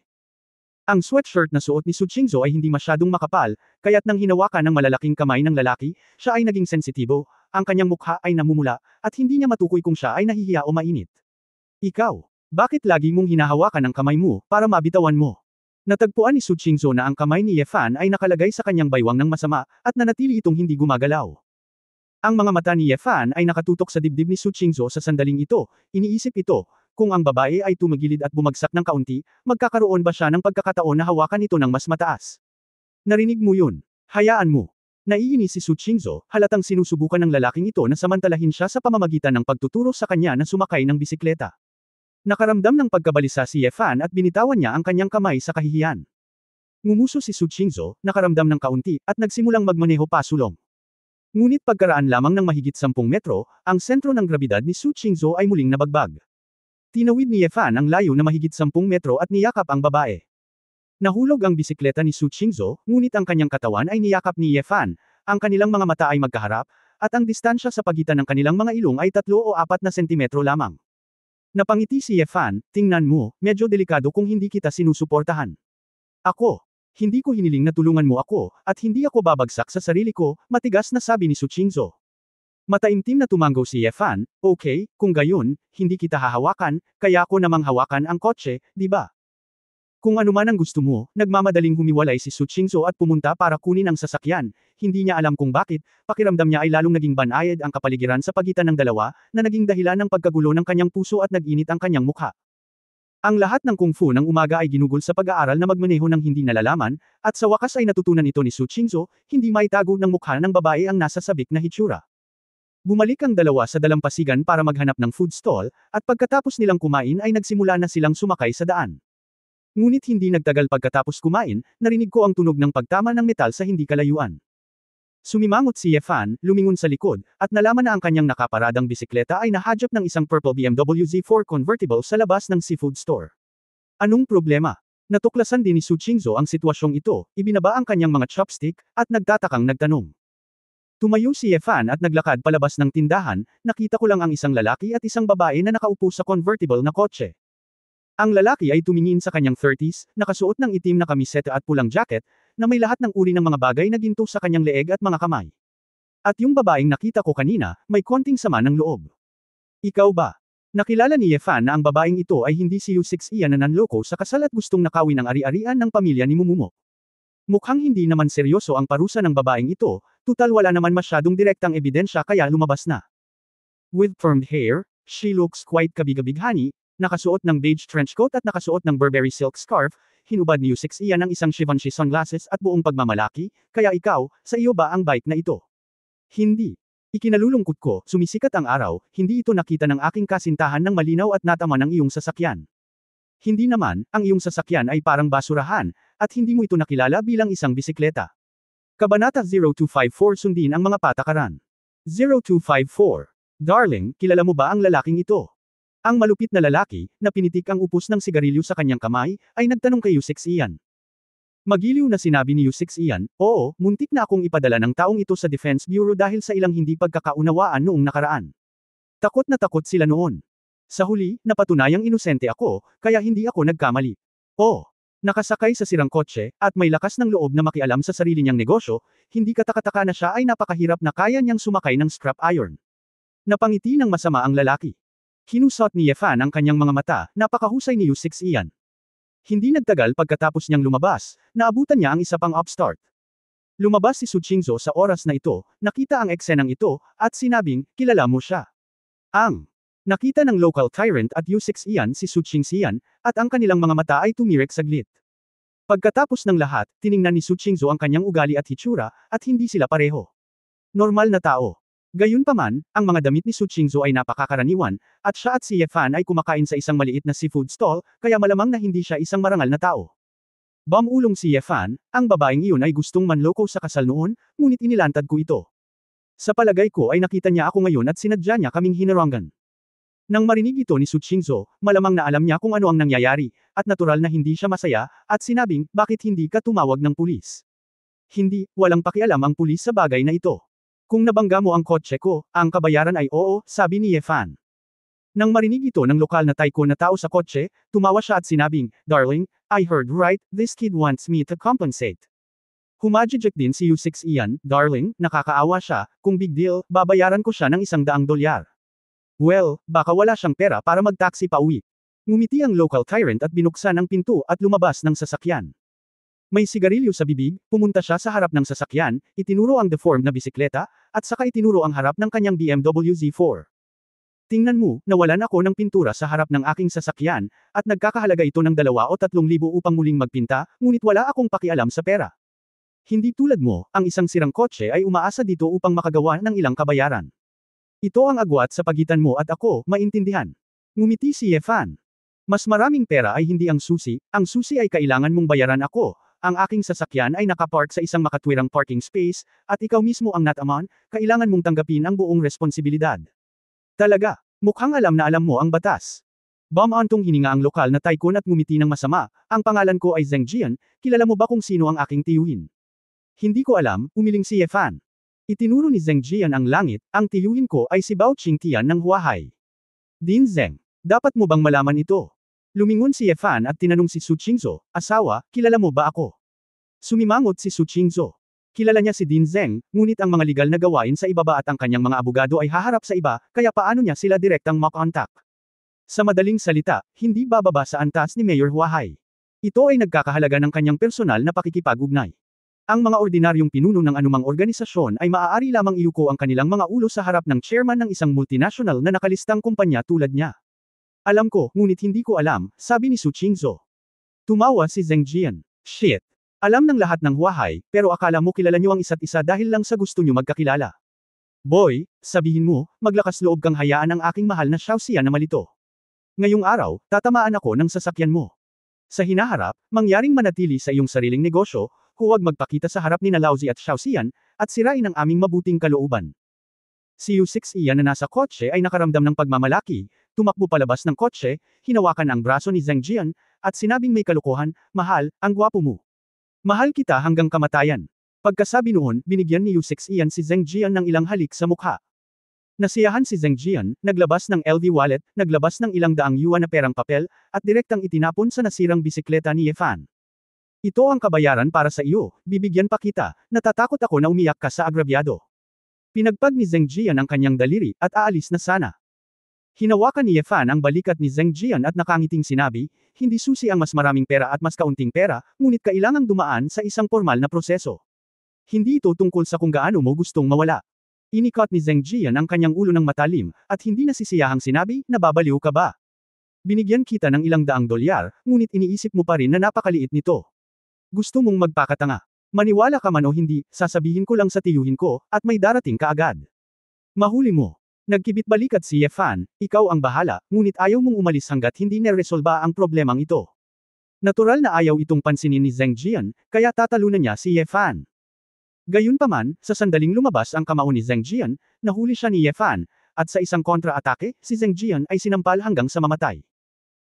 Ang sweatshirt na suot ni Su Qingzhou ay hindi masyadong makapal, kaya't nang hinawakan ng malalaking kamay ng lalaki, siya ay naging sensitibo, ang kanyang mukha ay namumula, at hindi niya matukoy kung siya ay nahihiya o mainit. Ikaw, bakit lagi mong hinahawakan ang kamay mo, para mabitawan mo? Natagpuan ni Su Qingzhou na ang kamay ni Ye Fan ay nakalagay sa kanyang baywang ng masama, at nanatili itong hindi gumagalaw. Ang mga mata ni Ye Fan ay nakatutok sa dibdib ni Su Qingzhou sa sandaling ito, iniisip ito, kung ang babae ay tumagilid at bumagsak ng kaunti, magkakaroon ba siya ng pagkakataon na hawakan ito ng mas mataas? Narinig mo yun. Hayaan mo. Naiinis si Su Qingzhou, halatang sinusubukan ng lalaking ito na samantalahin siya sa pamamagitan ng pagtuturo sa kanya na sumakay ng bisikleta. Nakaramdam ng pagkabalisa si Ye Fan at binitawan niya ang kanyang kamay sa kahihiyan. Ngumuso si Su Qingzhou, nakaramdam ng kaunti, at nagsimulang magmaneho pasulong. Ngunit pagkaraan lamang ng mahigit 10 metro, ang sentro ng grabidad ni Su Qingzhou ay muling nabagbag. Tinawid ni Ye Fan ang layo na mahigit 10 metro at niyakap ang babae. Nahulog ang bisikleta ni Su Qingzhou, ngunit ang kanyang katawan ay niyakap ni Ye Fan, ang kanilang mga mata ay magkaharap, at ang distansya sa pagitan ng kanilang mga ilong ay 3 o 4 na sentimetro lamang. Napangiti si Ye Fan, tingnan mo, medyo delikado kung hindi kita sinusuportahan. Ako, hindi ko hiniling na tulungan mo ako, at hindi ako babagsak sa sarili ko, matigas na sabi ni Su Qingzhou. Mataimtim na tumango si Ye Fan, okay, kung gayon, hindi kita hahawakan, kaya ako namang hawakan ang kotse, di ba? Kung ano man ang gusto mo, nagmamadaling humiwalay si Su Qingzhou at pumunta para kunin ang sasakyan, hindi niya alam kung bakit, pakiramdam niya ay lalong naging banayad ang kapaligiran sa pagitan ng dalawa, na naging dahilan ng pagkagulo ng kanyang puso at nag-init ang kanyang mukha. Ang lahat ng kung fu ng umaga ay ginugol sa pag-aaral na magmaneho ng hindi nalalaman, at sa wakas ay natutunan ito ni Su Qingzhou, hindi maitago ng mukha ng babae ang nasa sabik na hitsura. Bumalik ang dalawa sa dalampasigan para maghanap ng food stall, at pagkatapos nilang kumain ay nagsimula na silang sumakay sa daan. Ngunit hindi nagtagal pagkatapos kumain, narinig ko ang tunog ng pagtama ng metal sa hindi kalayuan. Sumimangot si Ye Fan, lumingon sa likod, at nalaman na ang kanyang nakaparadang bisikleta ay nahadyap ng isang purple BMW Z4 convertible sa labas ng seafood store. Anong problema? Natuklasan din ni Su Qingzhou ang sitwasyong ito, ibinaba ang kanyang mga chopstick, at nagtatakang nagtanong. Tumayo si Ye Fan at naglakad palabas ng tindahan, nakita ko lang ang isang lalaki at isang babae na nakaupo sa convertible na kotse. Ang lalaki ay tumingin sa kanyang 30s, nakasuot ng itim na kamiseta at pulang jacket, na may lahat ng uri ng mga bagay na ginto sa kanyang leeg at mga kamay. At yung babaeng nakita ko kanina, may konting sama ng loob. Ikaw ba? Nakilala ni Ye Fan na ang babaeng ito ay hindi si Yu Sixian na nanloko sa kasal at gustong nakawin ang ari-arian ng pamilya ni Mumumo. Mukhang hindi naman seryoso ang parusa ng babaeng ito, tutal wala naman masyadong direktang ebidensya kaya lumabas na. With permed hair, she looks quite kabigabighani, nakasuot ng beige trench coat at nakasuot ng Burberry silk scarf, hinubad ni Yu Sixian ang isang Givenchy sunglasses at buong pagmamalaki, kaya ikaw, sa iyo ba ang bike na ito? Hindi. Ikinalulungkot ko, sumisikat ang araw, hindi ito nakita ng aking kasintahan ng malinaw at natama ng iyong sasakyan. Hindi naman, ang iyong sasakyan ay parang basurahan, at hindi mo ito nakilala bilang isang bisikleta. Kabanata 0254 Sundin ang mga patakaran. 0254. Darling, kilala mo ba ang lalaking ito? Ang malupit na lalaki, na pinitik ang upos ng sigarilyo sa kanyang kamay, ay nagtanong kay Yu Sixian. Magiliw na sinabi ni Yu Sixian, oo, muntik na akong ipadala ng taong ito sa Defense Bureau dahil sa ilang hindi pagkakaunawaan noong nakaraan. Takot na takot sila noon. Sa huli, napatunayang inosente ako, kaya hindi ako nagkamali. Oh, nakasakay sa sirang kotse, at may lakas ng loob na makialam sa sarili niyang negosyo, hindi katakataka na siya ay napakahirap na kaya niyang sumakay ng scrap iron. Napangiti ng masama ang lalaki. Kinusot ni Ye Fan ang kanyang mga mata, napakahusay ni Yu Sixian. Hindi nagtagal pagkatapos niyang lumabas, naabutan niya ang isa pang upstart. Lumabas si Su Qingzhou sa oras na ito, nakita ang eksenang ito, at sinabing, kilala mo siya. Nakita ng local tyrant at Yu Sixian si Su Qingxian, at ang kanilang mga mata ay tumirek saglit. Pagkatapos ng lahat, tiningnan ni Su Qingzhou ang kanyang ugali at hitsura, at hindi sila pareho. Normal na tao. Gayunpaman, ang mga damit ni Su Qingzhou ay napakakaraniwan, at siya at si Ye Fan ay kumakain sa isang maliit na seafood stall, kaya malamang na hindi siya isang marangal na tao. Bumulong si Ye Fan, ang babaeng iyon ay gustong manloko sa kasal noon, ngunit inilantad ko ito. Sa palagay ko ay nakita niya ako ngayon at sinadya niya kaming hinarangan. Nang marinig ito ni Su Qingzhou, malamang na alam niya kung ano ang nangyayari, at natural na hindi siya masaya, at sinabing, bakit hindi ka tumawag ng pulis? Hindi, walang pakialam ang pulis sa bagay na ito. Kung nabangga mo ang kotse ko, ang kabayaran ay oo, sabi ni Ye Fan. Nang marinig ito ng lokal na taiko na tao sa kotse, tumawa siya at sinabing, darling, I heard right, this kid wants me to compensate. Humajijek din si U6 Ian, darling, nakakaawa siya, kung big deal, babayaran ko siya ng $100. Well, baka wala siyang pera para mag-taxi pa uwi. Ngumiti ang local tyrant at binuksan ang pinto at lumabas ng sasakyan. May sigarilyo sa bibig, pumunta siya sa harap ng sasakyan, itinuro ang deformed na bisikleta, at saka itinuro ang harap ng kanyang BMW Z4. Tingnan mo, nawalan ako ng pintura sa harap ng aking sasakyan, at nagkakahalaga ito ng 2 o 3,000 upang muling magpinta, ngunit wala akong pakialam sa pera. Hindi tulad mo, ang isang sirang kotse ay umaasa dito upang makagawa ng ilang kabayaran. Ito ang agwat sa pagitan mo at ako, maintindihan. Ngumiti si Yefan. Mas maraming pera ay hindi ang susi ay kailangan mong bayaran ako, ang aking sasakyan ay nakapark sa isang makatwirang parking space, at ikaw mismo ang nataman, kailangan mong tanggapin ang buong responsibilidad. Talaga, mukhang alam na alam mo ang batas. Bumantong hininga ang lokal na tycoon at ngumiti ng masama, ang pangalan ko ay Zheng Jian, kilala mo ba kung sino ang aking tiyuhin? Hindi ko alam, umiling si Yefan. Itinuro ni Zheng Jian ang langit, ang tiyuhin ko ay si Bao Qingtian ng Huahai. Din Zheng, dapat mo bang malaman ito? Lumingon si Yefan at tinanong si Su Qingzhou, asawa, kilala mo ba ako? Sumimangot si Su Qingzhou. Kilala niya si Din Zheng, ngunit ang mga legal na gawain sa ibaba at ang kanyang mga abogado ay haharap sa iba, kaya paano niya sila direktang makontak? Sa madaling salita, hindi bababa sa antas ni Mayor Huahai. Ito ay nagkakahalaga ng kanyang personal na pakikipag-ugnay. Ang mga ordinaryong pinuno ng anumang organisasyon ay maaari lamang iuko ang kanilang mga ulo sa harap ng chairman ng isang multinational na nakalistang kumpanya tulad niya. Alam ko, ngunit hindi ko alam, sabi ni Su Qingzhou. Tumawa si Zheng Jian. Shit. Alam ng lahat ng Huahai, pero akala mo kilala niyo ang isa't isa dahil lang sa gusto niyo magkakilala. Boy, sabihin mo, maglakas loob kang hayaan ang aking mahal na Xiaoxian na malito. Ngayong araw, tatamaan ako ng sasakyan mo. Sa hinaharap, mangyaring manatili sa iyong sariling negosyo, huwag magpakita sa harap ni Laozi at Xiaoxian, at sirain ang aming mabuting kalooban. Si U6 Ian na nasa kotse ay nakaramdam ng pagmamalaki, tumakbo palabas ng kotse, hinawakan ang braso ni Zheng Jian, at sinabing may kalokohan, mahal, ang gwapo mo. Mahal kita hanggang kamatayan. Pagkasabi noon, binigyan ni U6 Ian si Zheng Jian ng ilang halik sa mukha. Nasiyahan si Zheng Jian, naglabas ng LV wallet, naglabas ng ilang daang yuan na perang papel, at direktang itinapon sa nasirang bisikleta ni Yefan. Ito ang kabayaran para sa iyo, bibigyan pa kita, natatakot ako na umiyak ka sa agrabyado. Pinagpag ni Zheng Jian ang kanyang daliri, at aalis na sana. Hinawakan ni Yefan ang balikat ni Zheng Jian at nakangiting sinabi, hindi susi ang mas maraming pera at mas kaunting pera, ngunit kailangang dumaan sa isang formal na proseso. Hindi ito tungkol sa kung gaano mo gustong mawala. Inikot ni Zheng Jian ang kanyang ulo ng matalim, at hindi nasisiyahang sinabi, nababaliw ka ba? Binigyan kita ng ilang daang dolyar, ngunit iniisip mo pa rin na napakaliit nito. Gusto mong magpakatanga. Maniwala ka man o hindi, sasabihin ko lang sa tiyuhin ko, at may darating ka agad. Mahuli mo. Nagkibit balikat si Yefan, ikaw ang bahala, ngunit ayaw mong umalis hanggat hindi neresolba ang problemang ito. Natural na ayaw itong pansinin ni Zheng Jian, kaya tatalunan niya si Yefan. Gayunpaman, sa sandaling lumabas ang kamao ni Zheng Jian, nahuli siya ni Yefan, at sa isang kontra-atake, si Zheng Jian ay sinampal hanggang sa mamatay.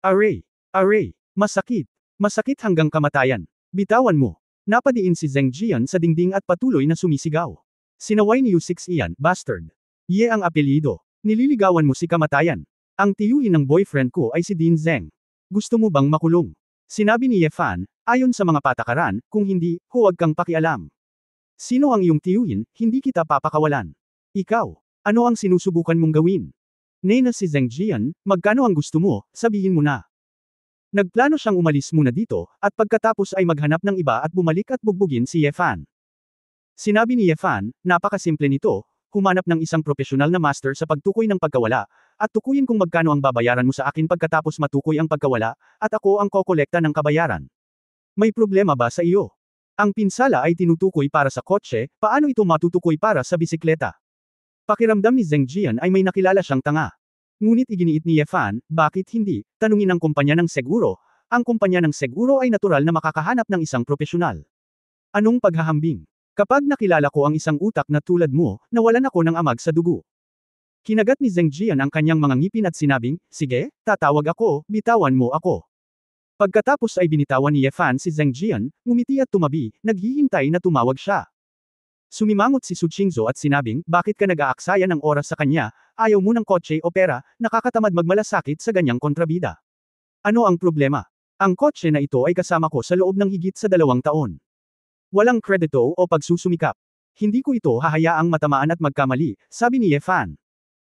Aray! Aray! Masakit! Masakit hanggang kamatayan! Bitawan mo. Napadiin si Zheng Jian sa dingding at patuloy na sumisigaw. Sinaway ni U6 Ian, bastard. Ye ang apelyido. Nililigawan mo si kamatayan. Ang tiyuhin ng boyfriend ko ay si Din Zheng. Gusto mo bang makulong? Sinabi ni Yefan, ayon sa mga patakaran, kung hindi, huwag kang pakialam. Sino ang iyong tiyuhin, hindi kita papakawalan. Ikaw, ano ang sinusubukan mong gawin? Nena si Zheng Jian, magkano ang gusto mo, sabihin mo na. Nagplano siyang umalis muna dito, at pagkatapos ay maghanap ng iba at bumalik at bugbugin si Yefan. Sinabi ni Yefan, napakasimple nito, humanap ng isang profesional na master sa pagtukoy ng pagkawala, at tukuyin kung magkano ang babayaran mo sa akin pagkatapos matukoy ang pagkawala, at ako ang kokolekta ng kabayaran. May problema ba sa iyo? Ang pinsala ay tinutukoy para sa kotse, paano ito matutukoy para sa bisikleta? Pakiramdam ni Zheng Jian ay may nakilala siyang tanga. Ngunit iginiit ni Yefan, bakit hindi, tanungin ang kumpanya ng seguro, ang kumpanya ng seguro ay natural na makakahanap ng isang profesional. Anong paghahambing? Kapag nakilala ko ang isang utak na tulad mo, nawalan ako ng amag sa dugo. Kinagat ni Zheng Jian ang kanyang mga ngipin at sinabing, sige, tatawag ako, bitawan mo ako. Pagkatapos ay binitawan ni Yefan si Zheng Jian, ngumiti at tumabi, naghihintay na tumawag siya. Sumimangot si Su Qingzhou at sinabing, bakit ka nag-aaksaya ng oras sa kanya, ayaw mo ng kotse o pera, nakakatamad magmalasakit sa ganyang kontrabida. Ano ang problema? Ang kotse na ito ay kasama ko sa loob ng higit sa 2 taon. Walang kredito o pagsusumikap. Hindi ko ito hahayaang matamaan at magkamali, sabi ni Yefan.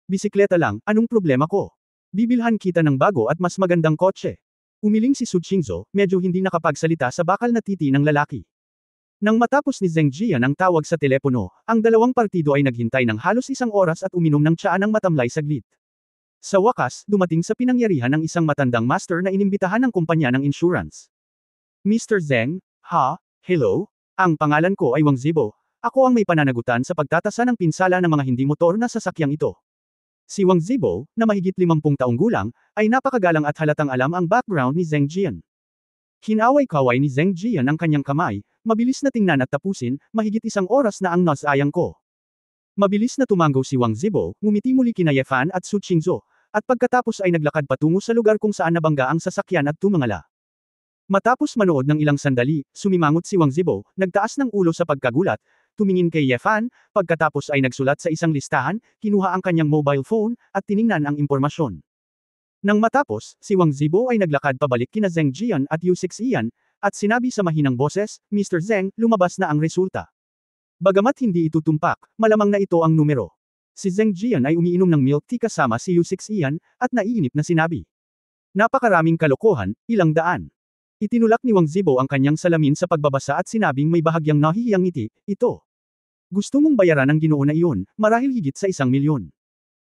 Bisikleta lang, anong problema ko? Bibilhan kita ng bago at mas magandang kotse. Umiling si Su Qingzhou, medyo hindi nakapagsalita sa bakal na titi ng lalaki. Nang matapos ni Zheng Jian ang tawag sa telepono, ang dalawang partido ay naghintay ng halos 1 oras at uminom ng tsaa ng matamlay saglit. Sa wakas, dumating sa pinangyarihan ng isang matandang master na inimbitahan ng kumpanya ng insurance. Mr. Zheng, hello? Ang pangalan ko ay Wang Zibo. Ako ang may pananagutan sa pagtatasa ng pinsala ng mga hindi motor na sasakyang ito. Si Wang Zibo, na mahigit 50 taong gulang, ay napakagalang at halatang alam ang background ni Zheng Jian. Hinaway-kaway ni Zheng Jian ang kanyang kamay, mabilis na tingnan at tapusin, mahigit 1 oras na ang nasayang ko. Mabilis na tumango si Wang Zibo, ngumiti muli kina Yefan at Su Qingzhou, at pagkatapos ay naglakad patungo sa lugar kung saan nabangga ang sasakyan at tumangala. Matapos manood ng ilang sandali, sumimangot si Wang Zibo, nagtaas ng ulo sa pagkagulat, tumingin kay Yefan, pagkatapos ay nagsulat sa isang listahan, kinuha ang kanyang mobile phone, at tiningnan ang impormasyon. Nang matapos, si Wang Zibo ay naglakad pabalik kina Zheng Jian at Yu Sixian, at sinabi sa mahinang boses, Mr. Zheng, lumabas na ang resulta. Bagamat hindi ito tumpak, malamang na ito ang numero. Si Zheng Jian ay umiinom ng milk tea kasama si Yu Sixian, at naiinip na sinabi. Napakaraming kalokohan, ilang daan. Itinulak ni Wang Zibo ang kanyang salamin sa pagbabasa at sinabing may bahagyang nahihiyang ngiti, ito. Gusto mong bayaran ang ginoo na iyon, marahil higit sa 1 milyon.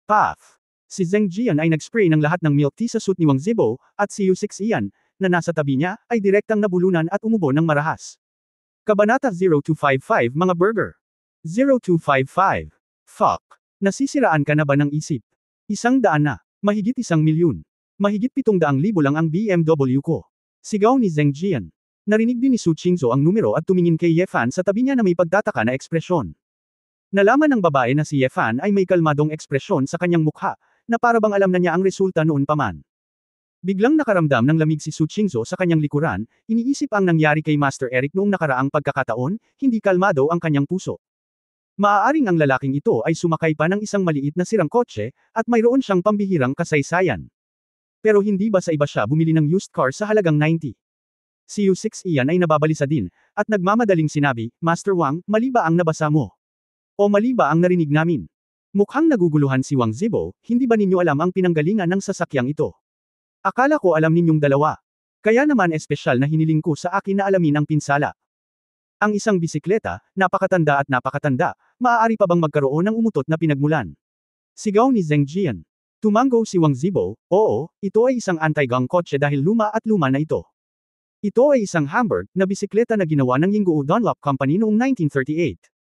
Path. Si Zheng Jian ay nag-spray ng lahat ng milk tea sa suit ni Wang Zibo, at si Yu Sixian, na nasa tabi niya, ay direktang nabulunan at umubo ng marahas. Kabanata 0255 Mga Burger. 0255. Fuck. Nasisiraan ka na ba ng isip? 100 na. Mahigit 1 milyon. Mahigit 700,000 lang ang BMW ko. Sigaw ni Zheng Jian. Narinig din ni Su Qingzhou ang numero at tumingin kay Yefan sa tabi niya na may pagtataka na ekspresyon. Nalaman ng babae na si Yefan ay may kalmadong ekspresyon sa kanyang mukha, na para bang alam na niya ang resulta noon pa man. Biglang nakaramdam ng lamig si Su Qingzhou sa kanyang likuran, iniisip ang nangyari kay Master Eric noong nakaraang pagkakataon, hindi kalmado ang kanyang puso. Maaaring ang lalaking ito ay sumakay pa ng isang maliit na sirang kotse, at mayroon siyang pambihirang kasaysayan. Pero hindi ba sa iba siya bumili ng used car sa halagang 90? Si Yu Sixian ay nababalisa din, at nagmamadaling sinabi, Master Wang, mali ba ang nabasa mo? O mali ba ang narinig namin? Mukhang naguguluhan si Wang Zibo, hindi ba ninyo alam ang pinanggalingan ng sasakyang ito? Akala ko alam ninyong dalawa. Kaya naman espesyal na hiniling ko sa akin na alamin ang pinsala. Ang isang bisikleta, napakatanda at napakatanda, maaari pa bang magkaroon ng umutot na pinagmulan? Sigaw ni Zheng Jian. Tumango si Wang Zibo, oo, ito ay isang anti-gang kotse dahil luma at luma na ito. Ito ay isang Hamburg na bisikleta na ginawa ng Yingguo Dunlop Company noong 1938.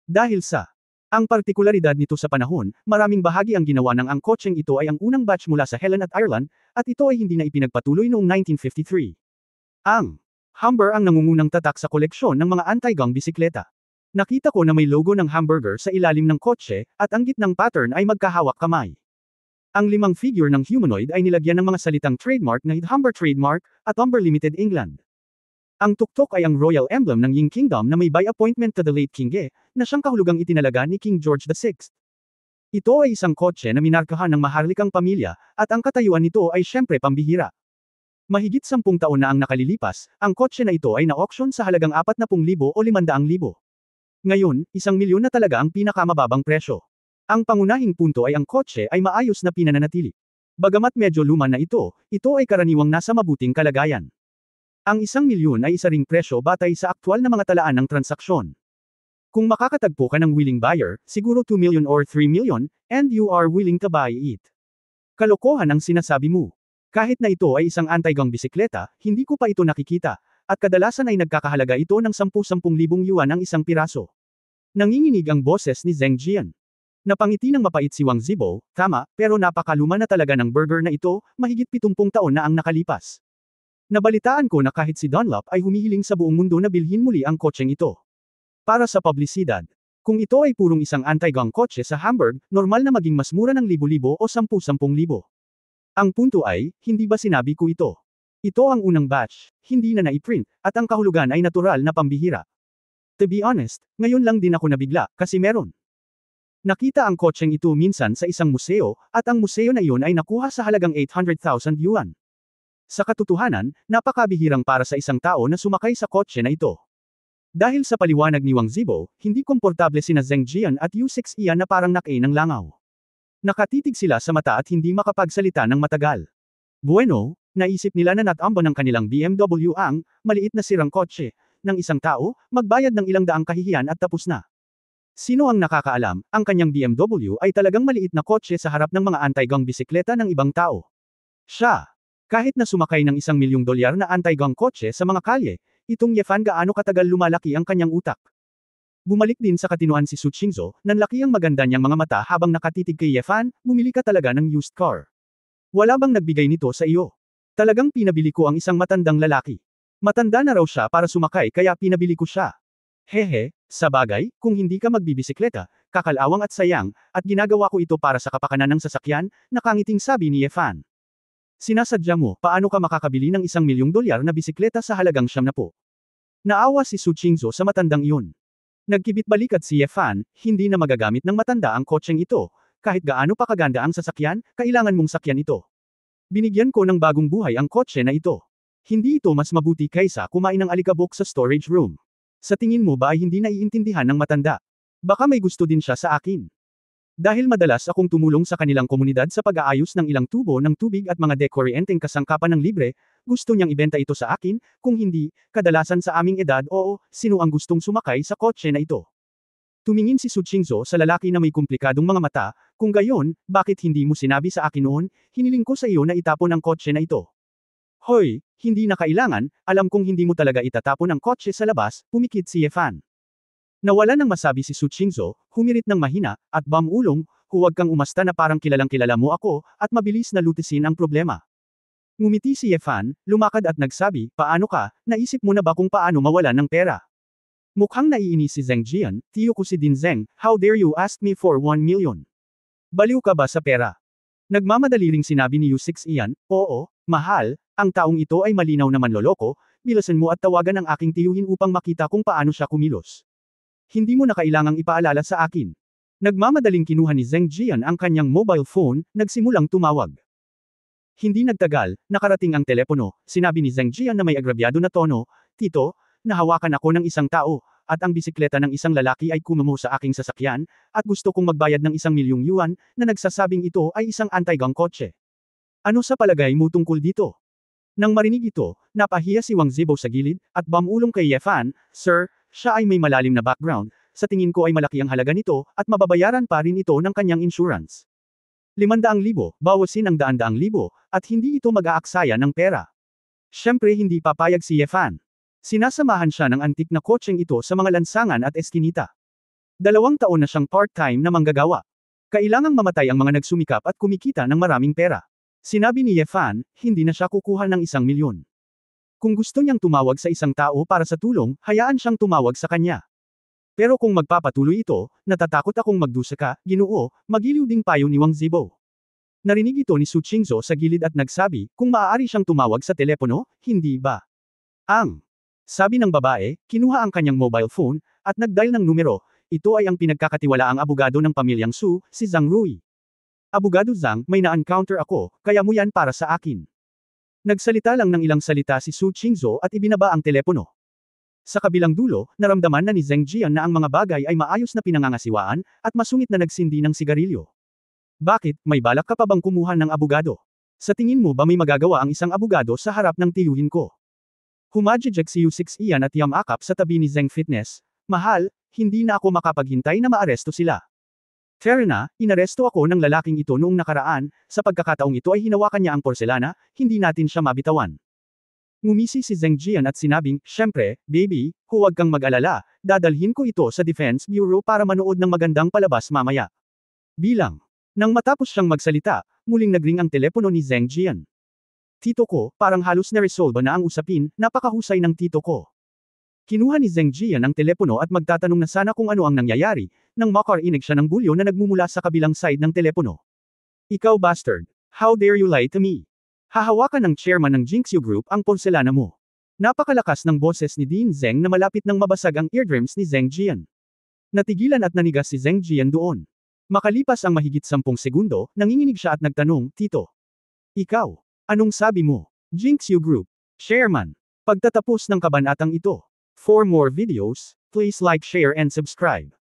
Dahil sa ang partikularidad nito sa panahon, maraming bahagi ang ginawa ng ang kotseng ito ay ang unang batch mula sa Helen at Ireland, at ito ay hindi na ipinagpatuloy noong 1953. Ang Humber ang nangungunang tatak sa koleksyon ng mga anti-gang bisikleta. Nakita ko na may logo ng hamburger sa ilalim ng kotse, at ang gitnang pattern ay magkahawak kamay. Ang 5 figure ng humanoid ay nilagyan ng mga salitang trademark na Humber Trademark, at Humber Limited England. Ang tuktok ay ang royal emblem ng Ying Kingdom na may by appointment to the late King Ge, na siyang kahulugang itinalaga ni King George VI. Ito ay isang kotse na minarkahan ng maharlikang pamilya, at ang katayuan nito ay syempre pambihira. Mahigit 10 taon na ang nakalilipas, ang kotse na ito ay na-auction sa halagang 40,000 o 500,000. Ngayon, 1 milyon na talaga ang pinakamababang presyo. Ang pangunahing punto ay ang kotse ay maayos na pinananatili. Bagamat medyo luma na ito ay karaniwang nasa mabuting kalagayan. Ang 1 milyon ay isa ring presyo batay sa aktwal na mga talaan ng transaksyon. Kung makakatagpo ka ng willing buyer, siguro 2 million or 3 million, and you are willing to buy it. Kalokohan ang sinasabi mo. Kahit na ito ay isang anti-gang bisikleta, hindi ko pa ito nakikita, at kadalasan ay nagkakahalaga ito ng 10,000 yuan ang isang piraso. Nanginginig ang boses ni Zheng Jian. Napangiti ng mapait si Wang Zibo, tama, pero napakaluma na talaga ng burger na ito, mahigit 70 taon na ang nakalipas. Nabalitaan ko na kahit si Dunlop ay humihiling sa buong mundo na bilhin muli ang kotseng ito. Para sa publisidad. Kung ito ay purong isang anti-gang kotse sa Hamburg, normal na maging mas mura ng 1,000 o 10,000. Ang punto ay, hindi ba sinabi ko ito? Ito ang unang batch, hindi na naiprint, at ang kahulugan ay natural na pambihira. To be honest, ngayon lang din ako nabigla, kasi meron. Nakita ang kotseng ito minsan sa isang museo, at ang museo na iyon ay nakuha sa halagang 800,000 yuan. Sa katotohanan, napakabihirang para sa isang tao na sumakay sa kotse na ito. Dahil sa paliwanag ni Wang Zibo, hindi komportable sina Zheng Jian at Yu Xixian na parang nakain ng langaw. Nakatitig sila sa mata at hindi makapagsalita ng matagal. Bueno, naisip nila na natamba ng kanilang BMW ang maliit na sirang kotse ng isang tao, magbayad ng ilang daang kahihiyan at tapos na. Sino ang nakakaalam, ang kanyang BMW ay talagang maliit na kotse sa harap ng mga anti-gang bisikleta ng ibang tao. Siya, kahit na sumakay ng $1,000,000 na anti-gang kotse sa mga kalye, itong Yefan gaano katagal lumalaki ang kanyang utak. Bumalik din sa katinuan si Su Qingzhou, nanlaki ang maganda niyang mga mata habang nakatitig kay Yefan, bumili ka talaga ng used car. Wala bang nagbigay nito sa iyo? Talagang pinabili ko ang isang matandang lalaki. Matanda na raw siya para sumakay kaya pinabili ko siya. Hehe, sa bagay, kung hindi ka magbibisikleta, kakalawang at sayang, at ginagawa ko ito para sa kapakanan ng sasakyan, nakangiting sabi ni Yefan. Sinasadya mo, paano ka makakabili ng $1,000,000 na bisikleta sa halagang 70? Naawa si Su Qingzhou sa matandang iyon. Nagkibit-balikat si Yefan, hindi na magagamit ng matanda ang kotseng ito, kahit gaano pa kaganda ang sasakyan, kailangan mong sakyan ito. Binigyan ko ng bagong buhay ang kotse na ito. Hindi ito mas mabuti kaysa kumain ng alikabok sa storage room. Sa tingin mo ba ay hindi naiintindihan ng matanda? Baka may gusto din siya sa akin. Dahil madalas akong tumulong sa kanilang komunidad sa pag-aayos ng ilang tubo ng tubig at mga dekoryenteng kasangkapan ng libre, gusto niyang ibenta ito sa akin, kung hindi, kadalasan sa aming edad oo, sino ang gustong sumakay sa kotse na ito. Tumingin si Su Qingzhou sa lalaki na may komplikadong mga mata, kung gayon, bakit hindi mo sinabi sa akin noon, hiniling ko sa iyo na itapon ang kotse na ito. Hoy, hindi na kailangan, alam kong hindi mo talaga itatapon ang kotse sa labas, pumikit si Yefan. Nawala nang masabi si Su Qingzhou, humirit ng mahina, at bamulong, huwag kang umasta na parang kilalang kilala mo ako, at mabilis na lutisin ang problema. Ngumiti si Yefan, lumakad at nagsabi, paano ka, naisip mo na ba kung paano mawalan ng pera? Mukhang naiinis si Zheng Jian, tiyo ko si Din Zheng, how dare you ask me for 1,000,000? Baliw ka ba sa pera? Nagmamadali ring sinabi ni Yu Xixian, oo, mahal, ang taong ito ay malinaw na manloloko, bilasan mo at tawagan ang aking tiyuhin upang makita kung paano siya kumilos. Hindi mo na kailangang ipaalala sa akin. Nagmamadaling kinuha ni Zheng Jian ang kanyang mobile phone, nagsimulang tumawag. Hindi nagtagal, nakarating ang telepono, sinabi ni Zheng Jian na may agrabyado na tono, Tito, nahawakan ako ng isang tao, at ang bisikleta ng isang lalaki ay kumamo sa aking sasakyan, at gusto kong magbayad ng $1,000,000 na nagsasabing ito ay isang anti-gang kotse. Ano sa palagay mo tungkol dito? Nang marinig ito, napahiya si Wang Zibo sa gilid, at bamulong kay Yefan, Sir, siya ay may malalim na background, sa tingin ko ay malaki ang halaga nito, at mababayaran pa rin ito ng kanyang insurance. 500,000, bawasin ang 200,000, at hindi ito mag-aaksaya ng pera. Siyempre hindi papayag si Yefan. Sinasamahan siya ng antik na kotseng ito sa mga lansangan at eskinita. 2 taon na siyang part-time na manggagawa. Kailangang mamatay ang mga nagsumikap at kumikita ng maraming pera. Sinabi ni Yefan, hindi na siya kukuha ng $1,000,000. Kung gusto niyang tumawag sa isang tao para sa tulong, hayaan siyang tumawag sa kanya. Pero kung magpapatuloy ito, natatakot akong magdusa ka, Ginoo, magiliw ding payo ni Wang Zibo. Narinig ito ni Su Qingzhou sa gilid at nagsabi, kung maaari siyang tumawag sa telepono, hindi ba? Sabi ng babae, kinuha ang kanyang mobile phone, at nag-dial ng numero, ito ay ang pinagkakatiwalaang abogado ng pamilyang Su, si Zhang Rui. Abogado Zhang, may na-encounter ako, kaya mo yan para sa akin. Nagsalita lang ng ilang salita si Su Qingzhou at ibinaba ang telepono. Sa kabilang dulo, naramdaman na ni Zheng Jian na ang mga bagay ay maayos na pinangangasiwaan, at masungit na nagsindi ng sigarilyo. Bakit, may balak ka pa bang kumuha ng abogado? Sa tingin mo ba may magagawa ang isang abogado sa harap ng tiyuhin ko? Humajijek si Yu Xixian at yamakap sa tabi ni Zheng Fitness, mahal, hindi na ako makapaghintay na maaresto sila. Fair na, inaresto ako ng lalaking ito noong nakaraan, sa pagkakataong ito ay hinawakan niya ang porselana, hindi natin siya mabitawan. Ngumisi si Zheng Jian at sinabing, syempre, baby, huwag kang mag-alala, dadalhin ko ito sa Defense Bureau para manood ng magandang palabas mamaya. Nang matapos siyang magsalita, muling nagring ang telepono ni Zheng Jian. Tito ko, parang halos na-resolve na ang usapin, napakahusay ng tito ko. Kinuha ni Zheng Jian ang telepono at magtatanong na sana kung ano ang nangyayari, nang makarinig siya ng bulyo na nagmumula sa kabilang side ng telepono. Ikaw bastard! How dare you lie to me? Hahawakan ng chairman ng Jinxiu Group ang porselana mo. Napakalakas ng boses ni Din Zheng na malapit nang mabasag ang eardrums ni Zheng Jian. Natigilan at nanigas si Zheng Jian doon. Makalipas ang mahigit 10 segundo, nanginginig siya at nagtanong, Tito. Ikaw, anong sabi mo? Jinx You Group. Shareman. Pagtatapos ng kabanatang ito. For more videos, please like, share and subscribe.